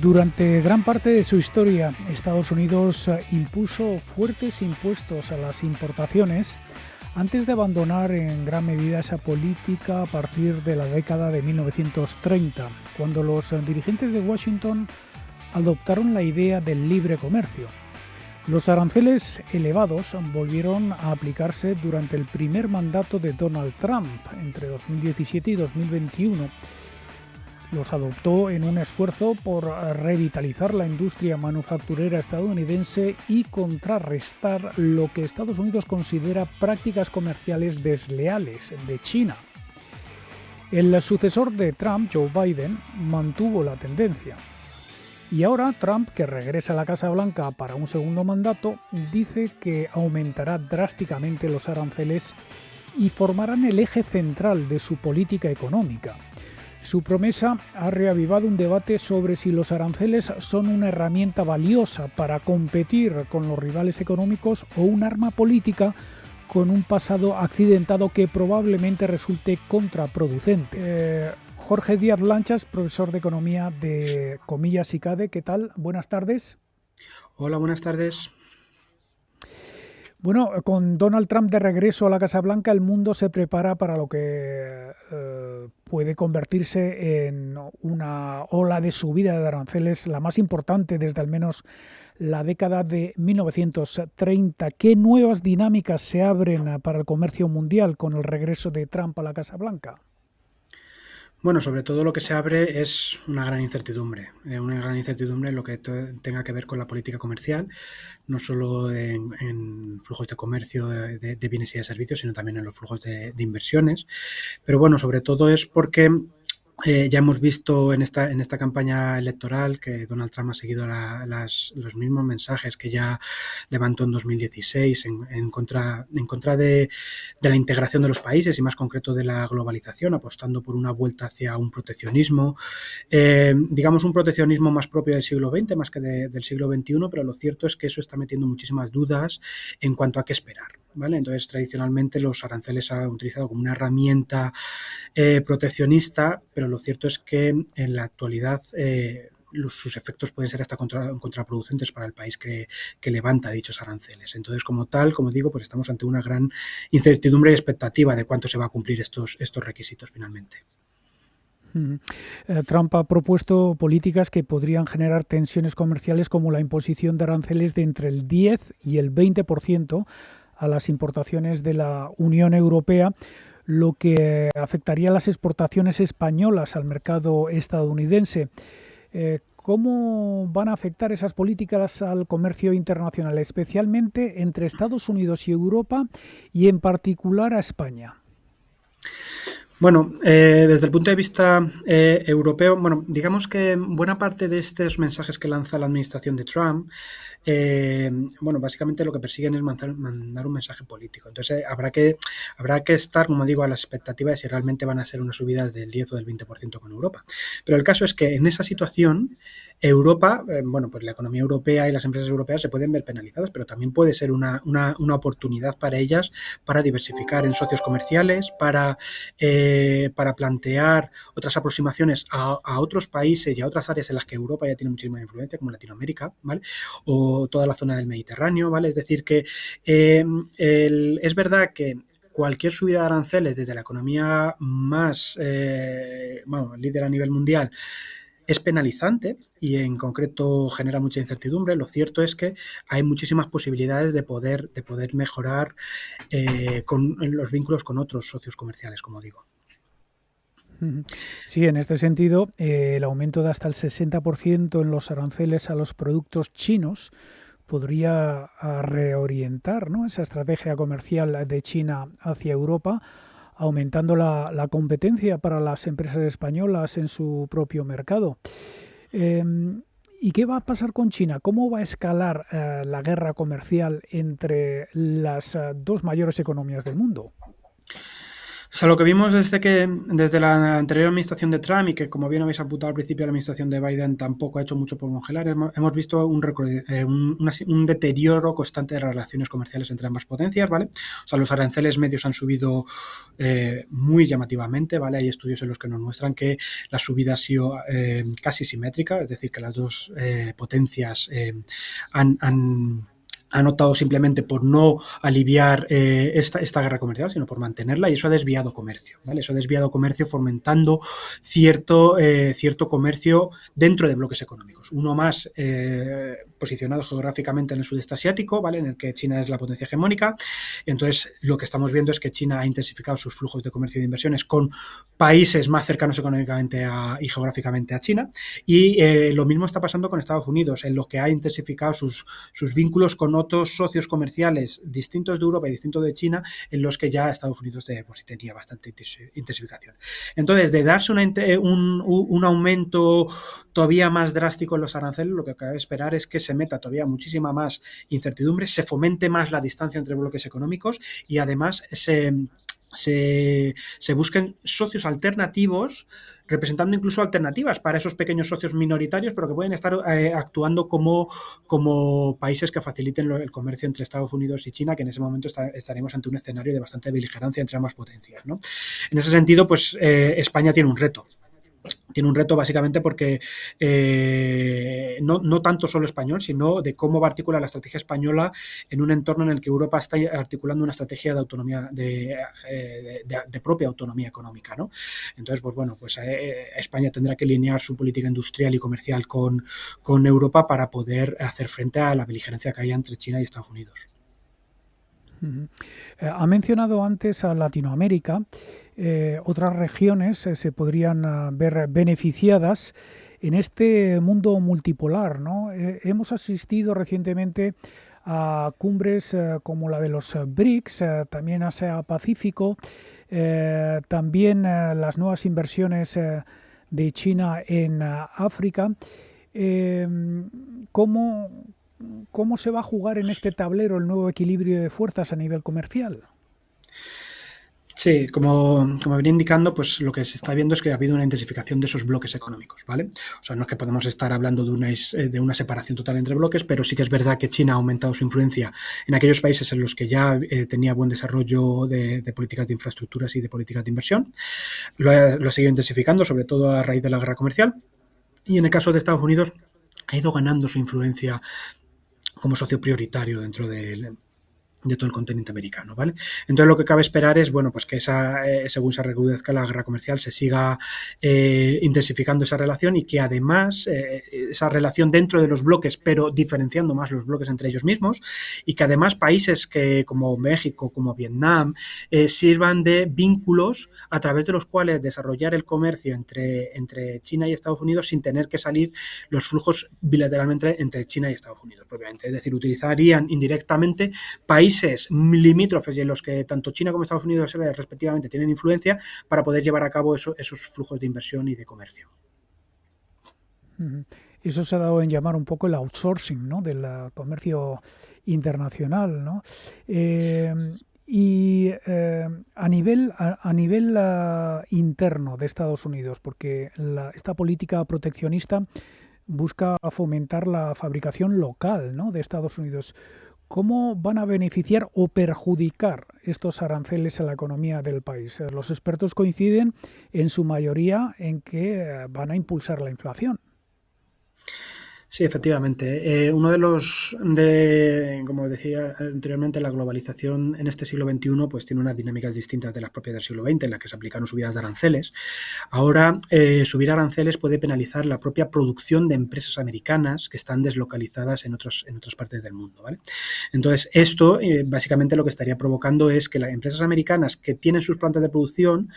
Durante gran parte de su historia, Estados Unidos impuso fuertes impuestos a las importaciones antes de abandonar en gran medida esa política a partir de la década de 1930, cuando los dirigentes de Washington adoptaron la idea del libre comercio. Los aranceles elevados volvieron a aplicarse durante el primer mandato de Donald Trump entre 2017 y 2021. Los adoptó en un esfuerzo por revitalizar la industria manufacturera estadounidense y contrarrestar lo que Estados Unidos considera prácticas comerciales desleales de China. El sucesor de Trump, Joe Biden, mantuvo la tendencia. Y ahora Trump, que regresa a la Casa Blanca para un segundo mandato, dice que aumentará drásticamente los aranceles y formarán el eje central de su política económica. Su promesa ha reavivado un debate sobre si los aranceles son una herramienta valiosa para competir con los rivales económicos o un arma política con un pasado accidentado que probablemente resulte contraproducente. Jorge Díaz Lanchas, profesor de Economía de Comillas y CADE, ¿qué tal? Buenas tardes. Hola, buenas tardes. Bueno, con Donald Trump de regreso a la Casa Blanca, el mundo se prepara para lo que puede convertirse en una ola de subida de aranceles, la más importante desde al menos la década de 1930. ¿Qué nuevas dinámicas se abren para el comercio mundial con el regreso de Trump a la Casa Blanca? Bueno, sobre todo lo que se abre es una gran incertidumbre en lo que tenga que ver con la política comercial, no solo en flujos de comercio de bienes y de servicios, sino también en los flujos de inversiones. Pero bueno, sobre todo es porque ya hemos visto en esta campaña electoral que Donald Trump ha seguido los mismos mensajes que ya levantó en 2016 en contra de la integración de los países y más concreto de la globalización, apostando por una vuelta hacia un proteccionismo, digamos un proteccionismo más propio del siglo XX más que del siglo XXI, pero lo cierto es que eso está metiendo muchísimas dudas en cuanto a qué esperar, ¿vale? Entonces, tradicionalmente los aranceles se han utilizado como una herramienta proteccionista, pero lo cierto es que en la actualidad sus efectos pueden ser hasta contraproducentes para el país que levanta dichos aranceles. Entonces, como tal, como digo, pues estamos ante una gran incertidumbre y expectativa de cuánto se va a cumplir estos requisitos finalmente. Trump ha propuesto políticas que podrían generar tensiones comerciales como la imposición de aranceles de entre el 10 y el 20% a las importaciones de la Unión Europea, lo que afectaría a las exportaciones españolas al mercado estadounidense. ¿Cómo van a afectar esas políticas al comercio internacional, especialmente entre Estados Unidos y Europa y en particular a España? Bueno, desde el punto de vista europeo, bueno, digamos que buena parte de estos mensajes que lanza la administración de Trump, bueno, básicamente lo que persiguen es mandar un mensaje político. Entonces, habrá que estar, como digo, a la expectativa de si realmente van a ser unas subidas del 10 o del 20% con Europa. Pero el caso es que en esa situación, Europa, bueno, pues la economía europea y las empresas europeas se pueden ver penalizadas, pero también puede ser una oportunidad para ellas para diversificar en socios comerciales, para plantear otras aproximaciones a otros países y a otras áreas en las que Europa ya tiene muchísima influencia, como Latinoamérica, ¿vale? O toda la zona del Mediterráneo, ¿vale? Es decir, que es verdad que cualquier subida de aranceles desde la economía más líder a nivel mundial es penalizante y en concreto genera mucha incertidumbre. Lo cierto es que hay muchísimas posibilidades de poder mejorar con los vínculos con otros socios comerciales, como digo. Sí, en este sentido, el aumento de hasta el 60% en los aranceles a los productos chinos podría reorientar, ¿no?, esa estrategia comercial de China hacia Europa, aumentando la competencia para las empresas españolas en su propio mercado. Eh, ¿Y qué va a pasar con China? ¿Cómo va a escalar la guerra comercial entre las dos mayores economías del mundo? O sea, lo que vimos desde la anterior administración de Trump y que, como bien habéis apuntado al principio, la administración de Biden tampoco ha hecho mucho por congelar, hemos visto un deterioro constante de las relaciones comerciales entre ambas potencias, ¿vale? O sea, los aranceles medios han subido muy llamativamente, ¿vale? Hay estudios en los que nos muestran que la subida ha sido casi simétrica, es decir, que las dos potencias han optado simplemente por no aliviar esta guerra comercial, sino por mantenerla, y eso ha desviado comercio, ¿vale? Eso ha desviado comercio fomentando cierto comercio dentro de bloques económicos. Uno más posicionado geográficamente en el sudeste asiático, ¿vale? En el que China es la potencia hegemónica. Entonces, lo que estamos viendo es que China ha intensificado sus flujos de comercio y de inversiones con países más cercanos económicamente y geográficamente a China. Y lo mismo está pasando con Estados Unidos, en lo que ha intensificado sus vínculos con otros socios comerciales distintos de Europa y distintos de China, en los que ya Estados Unidos pues, tenía bastante intensificación. Entonces, de darse un aumento todavía más drástico en los aranceles, lo que cabe esperar es que se meta todavía muchísima más incertidumbre, se fomente más la distancia entre bloques económicos y además se busquen socios alternativos, representando incluso alternativas para esos pequeños socios minoritarios, pero que pueden estar actuando como países que faciliten el comercio entre Estados Unidos y China, que en ese momento estaremos ante un escenario de bastante beligerancia entre ambas potencias, ¿no? En ese sentido, pues España tiene un reto. Tiene un reto básicamente porque no tanto solo español, sino de cómo va a articular la estrategia española en un entorno en el que Europa está articulando una estrategia de autonomía, de propia autonomía económica, ¿no? Entonces, pues bueno, pues España tendrá que alinear su política industrial y comercial con Europa para poder hacer frente a la beligerencia que hay entre China y Estados Unidos. Ha mencionado antes a Latinoamérica. Otras regiones se podrían ver beneficiadas en este mundo multipolar, ¿no? Hemos asistido recientemente a cumbres como la de los BRICS, también Asia-Pacífico, también las nuevas inversiones de China en África. Eh, ¿cómo, ¿Cómo se va a jugar en este tablero el nuevo equilibrio de fuerzas a nivel comercial? Sí, como venía indicando, pues lo que se está viendo es que ha habido una intensificación de esos bloques económicos, ¿vale? O sea, no es que podemos estar hablando de una separación total entre bloques, pero sí que es verdad que China ha aumentado su influencia en aquellos países en los que ya tenía buen desarrollo de políticas de infraestructuras y de políticas de inversión. Lo ha seguido intensificando, sobre todo a raíz de la guerra comercial. Y en el caso de Estados Unidos, ha ido ganando su influencia como socio prioritario dentro de todo el continente americano, ¿vale? Entonces lo que cabe esperar es, bueno, pues que según se recrudezca la guerra comercial, se siga intensificando esa relación y que además esa relación dentro de los bloques, pero diferenciando más los bloques entre ellos mismos, y que además países como México, como Vietnam, sirvan de vínculos a través de los cuales desarrollar el comercio entre China y Estados Unidos sin tener que salir los flujos bilateralmente entre China y Estados Unidos, propiamente. Es decir, utilizarían indirectamente países limítrofes y en los que tanto China como Estados Unidos respectivamente tienen influencia para poder llevar a cabo esos flujos de inversión y de comercio. Eso se ha dado en llamar un poco el outsourcing, ¿no?, del comercio internacional, ¿no? A nivel interno de Estados Unidos, porque esta política proteccionista busca fomentar la fabricación local, ¿no?, de Estados Unidos. ¿Cómo van a beneficiar o perjudicar estos aranceles a la economía del país? Los expertos coinciden en su mayoría en que van a impulsar la inflación. Sí, efectivamente. Como decía anteriormente, la globalización en este siglo XXI pues tiene unas dinámicas distintas de las propias del siglo XX, en las que se aplicaron subidas de aranceles. Ahora, subir aranceles puede penalizar la propia producción de empresas americanas que están deslocalizadas en otras partes del mundo, ¿vale? Entonces, esto básicamente lo que estaría provocando es que las empresas americanas que tienen sus plantas de producción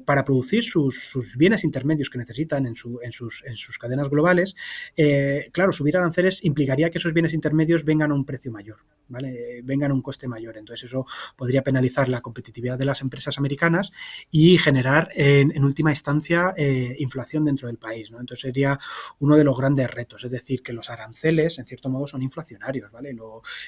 para producir sus bienes intermedios que necesitan en sus cadenas globales, claro, subir aranceles implicaría que esos bienes intermedios vengan a un precio mayor, ¿vale? Vengan a un coste mayor. Entonces eso podría penalizar la competitividad de las empresas americanas y generar en última instancia inflación dentro del país, ¿no? Entonces sería uno de los grandes retos, es decir, que los aranceles en cierto modo son inflacionarios, ¿vale?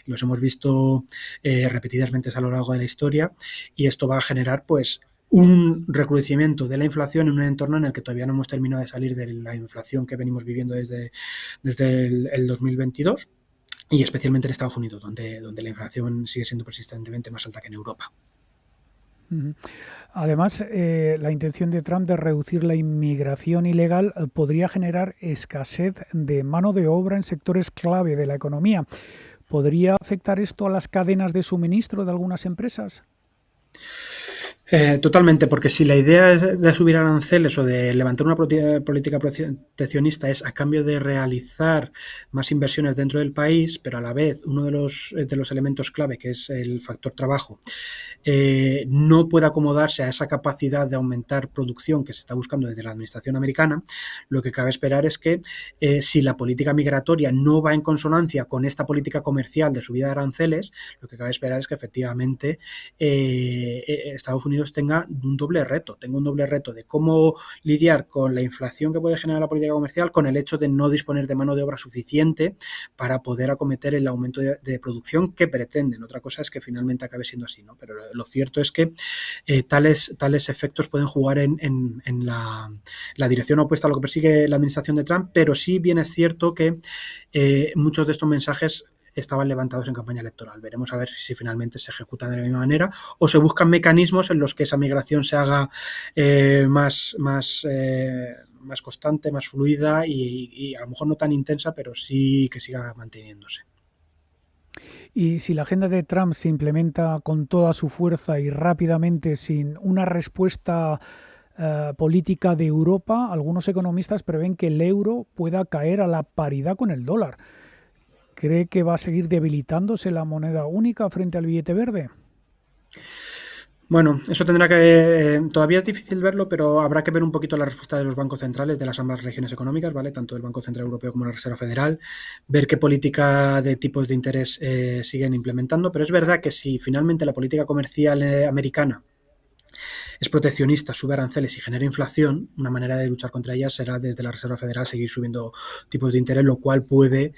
Los hemos visto repetidas veces a lo largo de la historia, y esto va a generar pues un recrudecimiento de la inflación en un entorno en el que todavía no hemos terminado de salir de la inflación que venimos viviendo desde el 2022, y especialmente en Estados Unidos, donde la inflación sigue siendo persistentemente más alta que en Europa. Además, la intención de Trump de reducir la inmigración ilegal podría generar escasez de mano de obra en sectores clave de la economía. ¿Podría afectar esto a las cadenas de suministro de algunas empresas? Totalmente, porque si la idea es de subir aranceles o de levantar una política proteccionista es a cambio de realizar más inversiones dentro del país, pero a la vez uno de los elementos clave, que es el factor trabajo, no puede acomodarse a esa capacidad de aumentar producción que se está buscando desde la administración americana, lo que cabe esperar es que si la política migratoria no va en consonancia con esta política comercial de subida de aranceles, lo que cabe esperar es que efectivamente Estados Unidos tenga un doble reto de cómo lidiar con la inflación que puede generar la política comercial, con el hecho de no disponer de mano de obra suficiente para poder acometer el aumento de producción que pretenden. Otra cosa es que finalmente acabe siendo así, ¿no? Pero lo cierto es que tales efectos pueden jugar en la dirección opuesta a lo que persigue la administración de Trump, pero sí bien es cierto que muchos de estos mensajes estaban levantados en campaña electoral. Veremos a ver si finalmente se ejecutan de la misma manera o se buscan mecanismos en los que esa migración se haga más constante, más fluida y a lo mejor no tan intensa, pero sí que siga manteniéndose. Y si la agenda de Trump se implementa con toda su fuerza y rápidamente sin una respuesta política de Europa, algunos economistas prevén que el euro pueda caer a la paridad con el dólar. ¿Cree que va a seguir debilitándose la moneda única frente al billete verde? Bueno, eso todavía es difícil verlo, pero habrá que ver un poquito la respuesta de los bancos centrales de las ambas regiones económicas, ¿vale? Tanto el Banco Central Europeo como la Reserva Federal, ver qué política de tipos de interés siguen implementando, pero es verdad que si finalmente la política comercial americana es proteccionista, sube aranceles y genera inflación, una manera de luchar contra ella será desde la Reserva Federal seguir subiendo tipos de interés, lo cual puede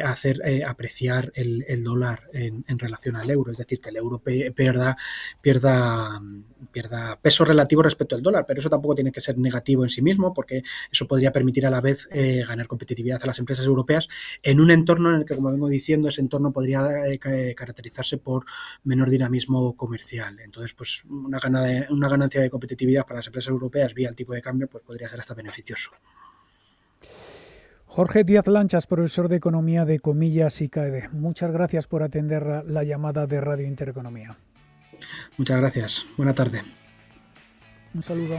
hacer apreciar el dólar en relación al euro, es decir, que el euro pierda peso relativo respecto al dólar, pero eso tampoco tiene que ser negativo en sí mismo, porque eso podría permitir a la vez ganar competitividad a las empresas europeas en un entorno en el que, como vengo diciendo, ese entorno podría caracterizarse por menor dinamismo comercial. Entonces, pues una ganancia de competitividad para las empresas europeas vía el tipo de cambio, pues podría ser hasta beneficioso. Jorge Díaz Lanchas, profesor de Economía de Comillas y CAED. Muchas gracias por atender la llamada de Radio Intereconomía. Muchas gracias. Buena tarde. Un saludo.